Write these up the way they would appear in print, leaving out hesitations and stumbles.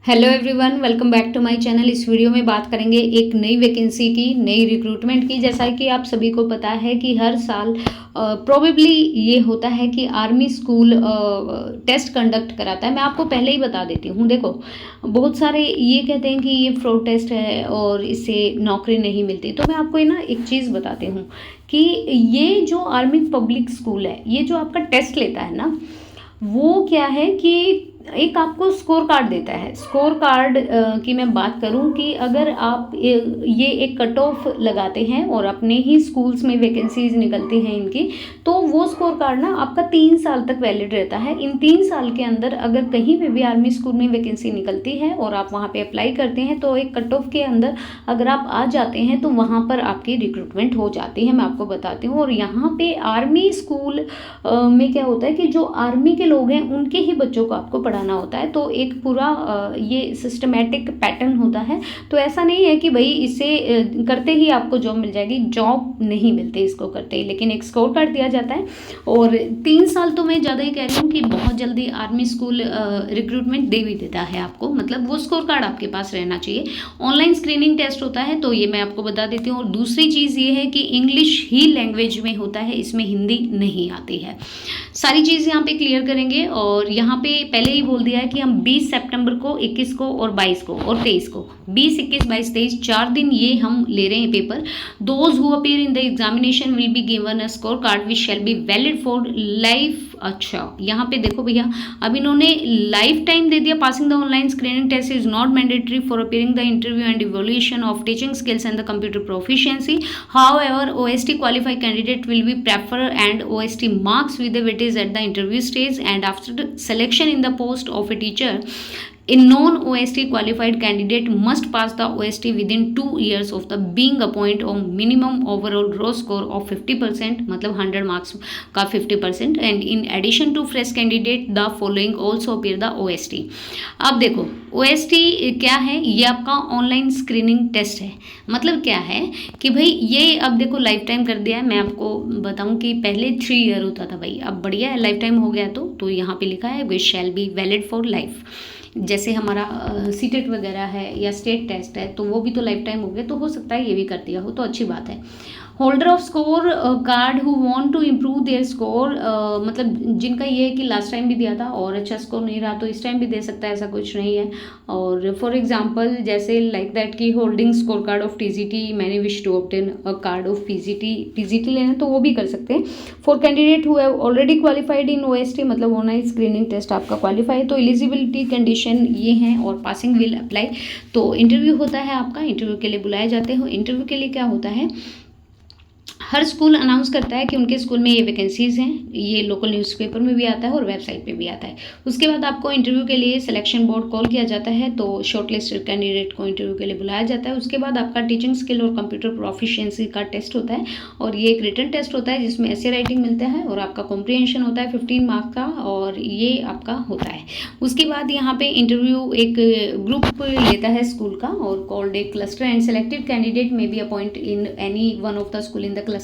Hello everyone, welcome back to my channel. इस video में बात करेंगे एक नई वैकेंसी की, नई रिक्रूटमेंट की। जैसा कि आप सभी को पता है कि हर साल प्रोबेबली ये होता है कि आर्मी स्कूल टेस्ट कंडक्ट कराता है। मैं आपको पहले ही बता देती हूँ। देखो, बहुत सारे ये कहते हैं कि ये फ्रॉड टेस्ट है और इससे नौकरी नहीं मिलती। तो मैं आपको ये ना एक चीज़ बताती हूँ कि ये जो आर्मी पब्लिक स्कूल है, ये जो आपका टेस्ट लेता है ना, वो क्या है कि एक आपको स्कोर कार्ड देता है। स्कोर कार्ड की मैं बात करूं कि अगर आप ये एक कट ऑफ लगाते हैं और अपने ही स्कूल्स में वैकेंसीज निकलती हैं इनकी, तो वो स्कोर कार्ड ना आपका 3 साल तक वैलिड रहता है। इन 3 साल के अंदर अगर कहीं पे भी आर्मी स्कूल में वैकेंसी निकलती है और आप वहाँ पे अप्लाई करते हैं, तो एक कट ऑफ के अंदर अगर आप आ जाते हैं तो वहाँ पर आपकी रिक्रूटमेंट हो जाती है। मैं आपको बताती हूँ। और यहाँ पे आर्मी स्कूल में क्या होता है कि जो आर्मी के लोग हैं उनके ही बच्चों को आपको पढ़ाना होता है। तो एक पूरा ये सिस्टमेटिक पैटर्न होता है। तो ऐसा नहीं है कि भाई इसे करते ही आपको जॉब मिल जाएगी। जॉब नहीं मिलती इसको करते ही, लेकिन एक स्कोर कार्ड दिया जाता है। और 3 साल तो मैं ज़्यादा ही कह रही हूँ कि बहुत जल्दी आर्मी स्कूल रिक्रूटमेंट दे भी देता है आपको। मतलब वो स्कोर कार्ड आपके पास रहना चाहिए। ऑनलाइन स्क्रीनिंग टेस्ट होता है, तो ये मैं आपको बता देती हूँ। और दूसरी चीज़ ये है कि इंग्लिश ही लैंग्वेज में होता है, इसमें हिंदी नहीं आती है। सारी चीज़ यहाँ पे क्लियर करेंगे। और यहाँ पे पहले ही बोल दिया है कि हम 20 सितंबर को, 21 को और 22 को और 23 को, 20, 21, 22, 23 4 दिन ये हम ले रहे हैं paper. Those who appear in the examination will be given a score card which shall be valid for life. अच्छा, यहाँ पे देखो भैया, अब इन्होंने लाइफ टाइम दे दिया। Passing the online screening test is not mandatory for appearing the interview and evolution of teaching skills and the computer proficiency. However, OST qualified candidate will be preferred and OST marks with the weightage at the interview stage, and after the selection in the post of a teacher, a non-OST qualified candidate must pass the OST within 2 years of the being appointed on minimum overall gross score of 50%, मतलब 100 marks का 50%, and in addition to fresh candidate the following also appear the OST। अब देखो, OST क्या है? ये आपका online screening test है। मतलब क्या है कि भाई ये अब देखो लाइफ टाइम कर दिया है। मैं आपको बताऊं कि पहले 3 ईयर होता था भाई, अब बढ़िया है, लाइफ टाइम हो गया। तो यहाँ पे लिखा है which shall be valid for life. जैसे हमारा सीटेट वगैरह है या स्टेट टेस्ट है, तो वो भी तो लाइफ टाइम हो गया। तो हो सकता है ये भी कर दिया हो, तो अच्छी बात है। Holder of score card who want to improve their score, मतलब जिनका ये है कि लास्ट टाइम भी दिया था और अच्छा स्कोर नहीं रहा, तो इस टाइम भी दे सकता है, ऐसा कुछ नहीं है। और फॉर एग्जांपल जैसे लाइक दैट की holding score card of TGT, मैंने wish to obtain a card of TGT लेना, तो वो भी कर सकते हैं। For candidate who have already qualified in OST, मतलब ऑनलाइन स्क्रीनिंग टेस्ट आपका क्वालिफाई है, तो एलिजिबिलिटी कंडीशन ये हैं और पासिंग विल अप्लाई। तो इंटरव्यू होता है आपका, इंटरव्यू के लिए बुलाए जाते हो। इंटरव्यू के लिए क्या होता है, हर स्कूल अनाउंस करता है कि उनके स्कूल में ये वैकेंसीज़ हैं। ये लोकल न्यूज़पेपर में भी आता है और वेबसाइट पे भी आता है। उसके बाद आपको इंटरव्यू के लिए सिलेक्शन बोर्ड कॉल किया जाता है, तो शॉर्टलिस्टेड कैंडिडेट को इंटरव्यू के लिए बुलाया जाता है। उसके बाद आपका टीचिंग स्किल और कंप्यूटर प्रोफिशिएंसी का टेस्ट होता है, और ये एक रिटन टेस्ट होता है जिसमें ऐसे राइटिंग मिलता है और आपका कॉम्प्रिहेंशन होता है 15 मार्क्स का, और ये आपका होता है। उसके बाद यहाँ पे इंटरव्यू एक ग्रुप लेता है स्कूल का और called a cluster, and selected candidate may be appoint in any one of the school in the cluster,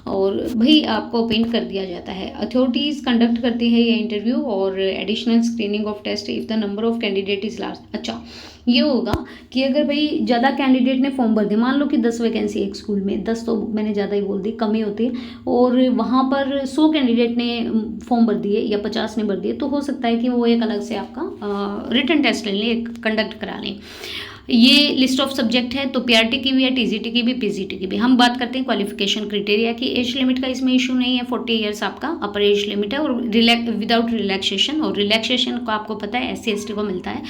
और भाई आपको अपॉइंट कर दिया जाता है। अथॉरिटीज़ कंडक्ट करती है ये इंटरव्यू और additional screening of test if the number of candidate is large. अच्छा, ये होगा कि अगर भाई ज़्यादा कैंडिडेट ने फॉर्म भर दिया, मान लो कि 10 वैकेंसी एक स्कूल में, 10 तो मैंने ज़्यादा ही बोल दी, कम ही होती है, और वहाँ पर 100 कैंडिडेट ने फॉर्म भर दिए या 50 ने भर दिए, तो हो सकता है कि वो एक अलग से आपका रिटन टेस्ट ले लें, कंडक्ट करा लें। ये लिस्ट ऑफ सब्जेक्ट है, तो पीआरटी की भी है, टीजीटी की भी, पीजीटी की भी। हम बात करते हैं क्वालिफिकेशन क्राइटेरिया की। एज लिमिट का इसमें इशू नहीं है, 40 ईयर्स आपका अपर एज लिमिट है, और विदाउट रिलैक्सेशन, और रिलैक्सेशन को आपको पता है SC/ST को मिलता है।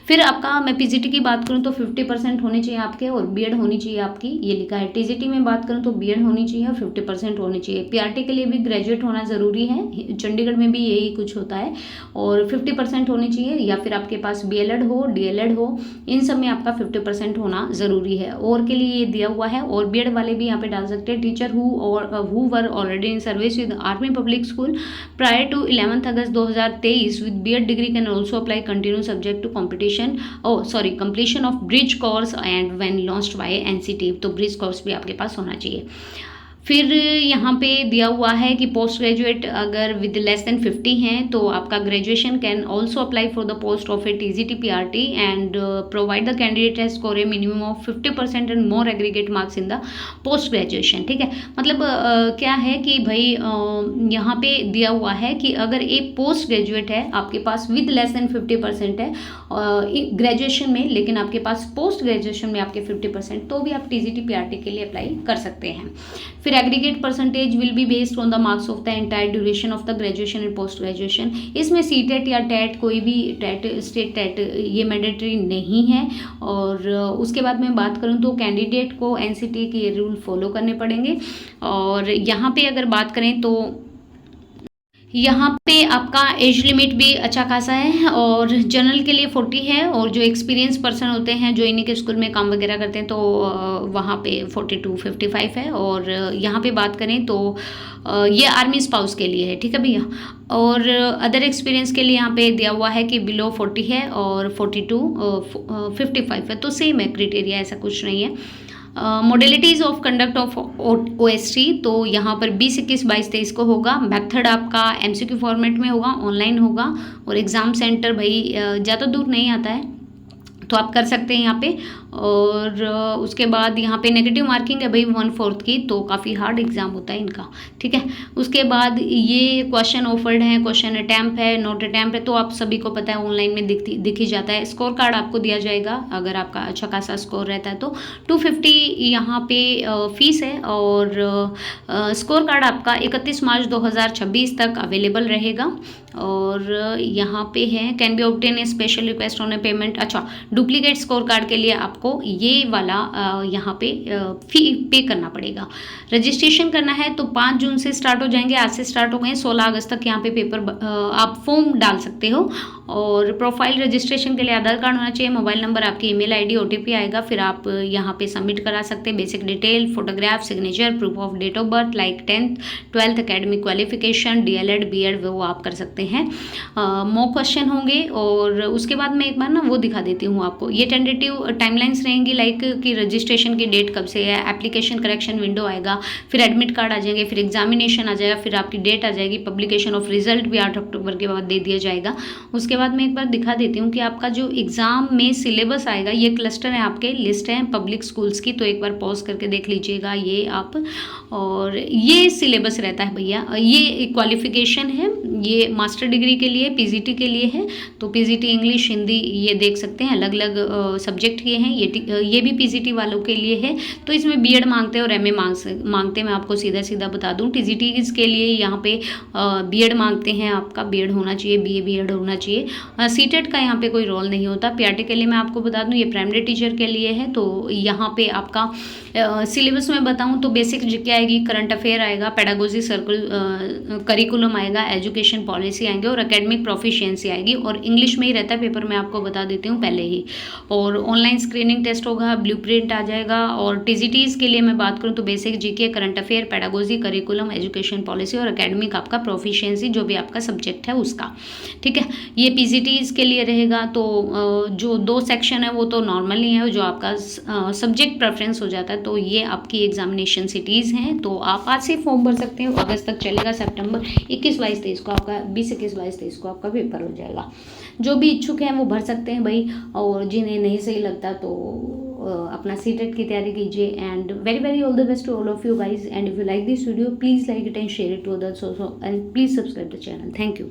फिर आपका, मैं पीजीटी की बात करूँ तो 50% होने चाहिए आपके, और बीएड होनी चाहिए आपकी, ये लिखा है। टीजीटी में बात करूँ तो बीएड होनी चाहिए और 50% होनी चाहिए। पीआरटी के लिए भी ग्रेजुएट होना ज़रूरी है, चंडीगढ़ में भी यही कुछ होता है, और 50% होनी चाहिए, या फिर आपके पास BLED हो, DLED हो, इन सब में आपका 50% होना जरूरी है। और के लिए ये दिया हुआ है, और बीएड वाले भी यहाँ पे डाल सकते हैं। Teacher who were already in service with Army Public School prior to 11 August 2023 with B Ed degree can also apply continue subject to competition completion of bridge course and when launched by NCT। तो bridge course भी आपके पास होना चाहिए। फिर यहाँ पे दिया हुआ है कि पोस्ट ग्रेजुएट अगर विद लेस देन 50 हैं तो आपका graduation can also apply for the post of A TGT PRT and provide the candidate has score A minimum of 50% and more aggregate marks in the post graduation. ठीक है, मतलब क्या है कि भाई यहाँ पे दिया हुआ है कि अगर एक पोस्ट ग्रेजुएट है आपके पास विद लेस देन 50% है ग्रेजुएशन में, लेकिन आपके पास पोस्ट ग्रेजुएशन में आपके 50%, तो भी आप TGT PRT के लिए अप्लाई कर सकते हैं। फिर aggregate percentage will be based on the marks of the entire duration of the graduation and post graduation. इसमें CTET या TET, कोई भी टेट, स्टेट टेट, ये मैंडेटरी नहीं है। और उसके बाद मैं बात करूँ तो कैंडिडेट को NCTA के रूल फॉलो करने पड़ेंगे। और यहाँ पे अगर बात करें तो यहाँ पे आपका एज लिमिट भी अच्छा खासा है और जनरल के लिए 40 है, और जो एक्सपीरियंस पर्सन होते हैं जो इन्हीं के स्कूल में काम वगैरह करते हैं तो वहाँ पे 42-55 है। और यहाँ पे बात करें तो ये आर्मी स्पाउस के लिए है। ठीक है भैया, और अदर एक्सपीरियंस के लिए यहाँ पे दिया हुआ है कि बिलो 40 है और 42-55 है, तो सेम है क्राइटेरिया, ऐसा कुछ नहीं है। Modalities of conduct of OST, तो यहाँ पर 20, 21, 22, 23 को होगा। मेथड आपका MCQ फॉर्मेट में होगा, ऑनलाइन होगा। और एग्ज़ाम सेंटर भाई ज़्यादा दूर नहीं आता है तो आप कर सकते हैं यहाँ पे। और उसके बाद यहाँ पे नेगेटिव मार्किंग है भाई 1/4 की, तो काफ़ी हार्ड एग्जाम होता है इनका। ठीक है, उसके बाद ये क्वेश्चन ऑफर्ड है, क्वेश्चन अटैम्प्ट है, नोट अटैम्प्ट है, तो आप सभी को पता है ऑनलाइन में दिख ही जाता है। स्कोर कार्ड आपको दिया जाएगा अगर आपका अच्छा खासा स्कोर रहता है तो 250 यहाँ पे फीस है। और स्कोर कार्ड आपका 31 मार्च 2026 तक अवेलेबल रहेगा। और यहाँ पे है can be obtain a special request on A payment. अच्छा, डुप्लीकेट स्कोर कार्ड के लिए आपको ये वाला यहाँ पे फी पे करना पड़ेगा। रजिस्ट्रेशन करना है तो 5 जून से स्टार्ट हो जाएंगे, आज से स्टार्ट हो गए, 16 अगस्त तक यहाँ पे पेपर आप फॉर्म डाल सकते हो। और प्रोफाइल रजिस्ट्रेशन के लिए आधार कार्ड होना चाहिए, मोबाइल नंबर, आपकी ईमेल आईडी, OTP आएगा, फिर आप यहाँ पे सबमिट करा सकते हैं। Basic detail, photograph, signature, proof of date of birth like 10th 12th academic qualification, DLED BEd वो आप कर सकते हैं। मॉक क्वेश्चन होंगे। और उसके बाद मैं एक बार ना वो दिखा देती हूँ आपको, ये टेंटेटिव टाइमलाइंस रहेंगी लाइक कि रजिस्ट्रेशन की डेट कब से है, एप्लीकेशन करेक्शन विंडो आएगा, फिर एडमिट कार्ड आ जाएंगे, फिर एग्जामिनेशन आ जाएगा, फिर आपकी डेट आ जाएगी, पब्लिकेशन ऑफ रिजल्ट भी 8 अक्टूबर के बाद दे दिया जाएगा। उसके बाद मैं एक बार दिखा देती हूँ कि आपका जो एग्ज़ाम में सिलेबस आएगा, ये क्लस्टर है आपके, लिस्ट है पब्लिक स्कूल्स की, तो एक बार पॉज करके देख लीजिएगा ये आप। और ये सिलेबस रहता है भैया, ये क्वालिफिकेशन है, ये मास्टर डिग्री के लिए, PGT के लिए है, तो PGT इंग्लिश, हिंदी ये देख सकते हैं, अलग अलग सब्जेक्ट के हैं। ये भी PGT वालों के लिए है, तो इसमें BEd मांगते हैं और MA मांगते हैं। मैं आपको सीधा सीधा बता दूं, TGT के लिए यहाँ पे BEd मांगते हैं, आपका BEd होना चाहिए, BA BEd होना चाहिए। CTET का यहाँ पे कोई रोल नहीं होता। PRT के लिए मैं आपको बता दूं, ये प्राइमरी टीचर के लिए है। तो यहाँ पे आपका सिलेबस में बताऊं तो बेसिक जीके आएगी, करंट अफेयर आएगा, पेडागोजी सर्कल करिकुलम आएगा, एजुकेशन पॉलिसी आएंगे और एकेडमिक प्रोफिशिएंसी आएगी। और इंग्लिश में ही रहता है पेपर, मैं आपको बता देती हूँ पहले ही। और ऑनलाइन स्क्रीनिंग टेस्ट होगा, ब्लूप्रिंट आ जाएगा। और TGTs के लिए मैं बात करूँ तो basic GK, current affair, pedagogy, curriculum, education policy और एकेडमिक आपका प्रोफिशिएंसी जो भी आपका सब्जेक्ट है उसका। ठीक है, ये PGTs के लिए रहेगा। तो जो 2 सेक्शन है वो तो नॉर्मल ही है, जो आपका सब्जेक्ट प्रेफरेंस हो जाता है, तो ये आपकी एग्जामिनेशन सिटीज़ हैं। तो आप आज से फॉर्म भर सकते हैं, अगस्त तक चलेगा, सितंबर 21, 22, 23 को आपका 20, 21, 22, 23 को आपका पेपर हो जाएगा। जो भी इच्छुक हैं वो भर सकते हैं भाई, और जिन्हें नहीं सही लगता तो अपना CTET की तैयारी कीजिए। And very very all the best to all of you guys. And if you like this video please like it and share it to others also, and please subscribe the channel. Thank you.